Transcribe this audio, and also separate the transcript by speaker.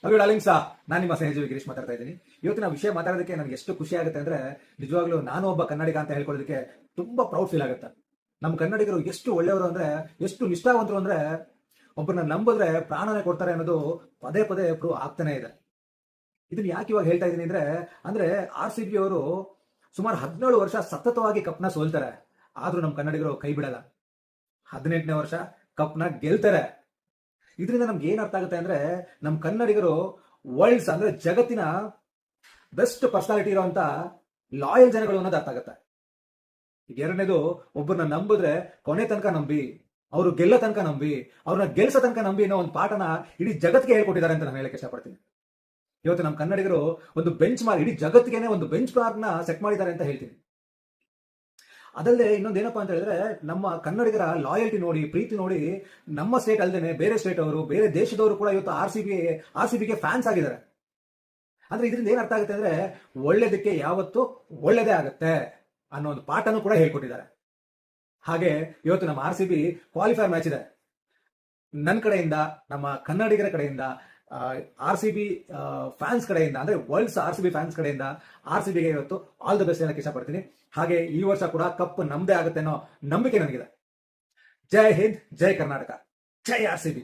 Speaker 1: ಅವಿ ಡಾರ್ಲಿಂಗ್ಸ್, ನಾನು ನಿಮ್ಮ ಸ್ನೇಹಿತ ಗಿರೀಶ್ ಮಾತಾಡ್ತಾ ಇದ್ದೀನಿ. ಇವತ್ತಿನ ವಿಷಯ ಮಾತಾಡೋದಕ್ಕೆ ನನಗೆ ಎಷ್ಟು ಖುಷಿ ಆಗುತ್ತೆ ಅಂದ್ರೆ, ನಿಜವಾಗ್ಲೂ ನಾನು ಒಬ್ಬ ಕನ್ನಡಿಗ ಅಂತ ಹೇಳ್ಕೊಳ್ಳೋದಕ್ಕೆ ತುಂಬಾ ಪ್ರೌಡ್ ಫೀಲ್ ಆಗುತ್ತೆ. ನಮ್ಮ ಕನ್ನಡಿಗರು ಎಷ್ಟು ಒಳ್ಳೆಯವರು ಅಂದ್ರೆ, ಎಷ್ಟು ನಿಷ್ಠಾವಂತರು ಅಂದ್ರೆ, ಒಬ್ಬರನ್ನ ನಂಬಿದ್ರೆ ಪ್ರಾಣನೇ ಕೊಡ್ತಾರೆ ಅನ್ನೋದು ಪದೇ ಪದೇ ಪ್ರೂವ್ ಆಗ್ತಾನೆ ಇದೆ. ಇದನ್ನ ಯಾಕೆ ಇವಾಗ ಹೇಳ್ತಾ ಇದ್ದೀನಿ ಅಂದ್ರೆ RCB ಅವರು ಸುಮಾರು 17 ವರ್ಷ ಸತತವಾಗಿ ಕಪ್ನ ಸೋಲ್ತಾರೆ. ಆದ್ರೂ ನಮ್ಮ ಕನ್ನಡಿಗರು ಕೈ ಬಿಡಲ್ಲ. 18ನೇ ವರ್ಷ ಕಪ್ನ ಗೆಲ್ತಾರೆ. ಇದರಿಂದ ನಮ್ಗೆ ಏನ್ ಅರ್ಥ ಆಗುತ್ತೆ ಅಂದ್ರೆ, ನಮ್ಮ ಕನ್ನಡಿಗರು ವರ್ಲ್ಡ್ಸ್ ಅಂದ್ರೆ ಜಗತ್ತಿನ ಬೆಸ್ಟ್ ಪರ್ಸನಾಲಿಟಿ ಇರುವಂತ ಲಾಯಲ್ ಜನಗಳು ಅನ್ನೋದು ಅರ್ಥ ಆಗುತ್ತೆ. ಈಗ ಎರಡನೇದು, ಒಬ್ಬರನ್ನ ನಂಬಿದ್ರೆ ಕೊನೆ ತನಕ ನಂಬಿ, ಅವರು ಗೆಲ್ಲ ತನಕ ನಂಬಿ, ಅವ್ರನ್ನ ಗೆಲ್ಸೋ ತನಕ ನಂಬಿ ಅನ್ನೋ ಒಂದು ಪಾಠನ ಇಡೀ ಜಗತ್ತಿಗೆ ಹೇಳ್ಕೊಟ್ಟಿದ್ದಾರೆ ಅಂತ ನಾನು ಹೇಳಕ್ಕೆ ಇಷ್ಟಪಡ್ತೀನಿ. ಇವತ್ತು ನಮ್ಮ ಕನ್ನಡಿಗರು ಒಂದು ಬೆಂಚ್ ಮಾರ್ಕ್, ಇಡೀ ಜಗತ್ತಿಗೆ ಒಂದು ಬೆಂಚ್ ಮಾರ್ಕ್ ನ ಸೆಟ್ ಮಾಡಿದ್ದಾರೆ ಅಂತ ಹೇಳ್ತೀನಿ. ಅದಲ್ಲದೆ ಇನ್ನೊಂದೇನಪ್ಪಾ ಅಂತ ಹೇಳಿದ್ರೆ, ನಮ್ಮ ಕನ್ನಡಿಗರ ಲಾಯಲ್ಟಿ ನೋಡಿ, ಪ್ರೀತಿ ನೋಡಿ, ನಮ್ಮ ಸ್ಟೇಟ್ ಅಲ್ಲದೆ ಬೇರೆ ಸ್ಟೇಟ್ ಅವರು, ಬೇರೆ ದೇಶದವರು ಕೂಡ ಇವತ್ತು ಆರ್ ಸಿ ಬಿಗೆ ಫ್ಯಾನ್ಸ್ ಆಗಿದ್ದಾರೆ. ಅಂದ್ರೆ ಇದರಿಂದ ಏನ್ ಅರ್ಥ ಆಗುತ್ತೆ ಅಂದ್ರೆ, ಒಳ್ಳೇದಕ್ಕೆ ಯಾವತ್ತು ಒಳ್ಳೇದೇ ಆಗುತ್ತೆ ಅನ್ನೋ ಒಂದು ಪಾಠನೂ ಕೂಡ ಹೇಳ್ಕೊಟ್ಟಿದ್ದಾರೆ. ಹಾಗೆ ಇವತ್ತು ನಮ್ಮ RCB ಕ್ವಾಲಿಫೈರ್ ಮ್ಯಾಚ್ ಇದೆ. ನನ್ನ ಕಡೆಯಿಂದ, ನಮ್ಮ ಕನ್ನಡಿಗರ ಕಡೆಯಿಂದ, RCB ಫ್ಯಾನ್ಸ್ ಕಡೆಯಿಂದ, ಅಂದ್ರೆ ವರ್ಲ್ಡ್ಸ್ RCB ಫ್ಯಾನ್ಸ್ ಕಡೆಯಿಂದ RCBಗೆ ಇವತ್ತು ಆಲ್ ದ ಬೆಸ್ಟ್ ಹೇಳಕ್ಕೆ ಇಷ್ಟಪಡ್ತೀನಿ. ಹಾಗೆ ಈ ವರ್ಷ ಕೂಡ ಕಪ್ ನಮ್ದೇ ಆಗುತ್ತೆ ಅನ್ನೋ ನಂಬಿಕೆ ನನಗಿದೆ. ಜೈ ಹಿಂದ್, ಜೈ ಕರ್ನಾಟಕ, ಜೈ RCB.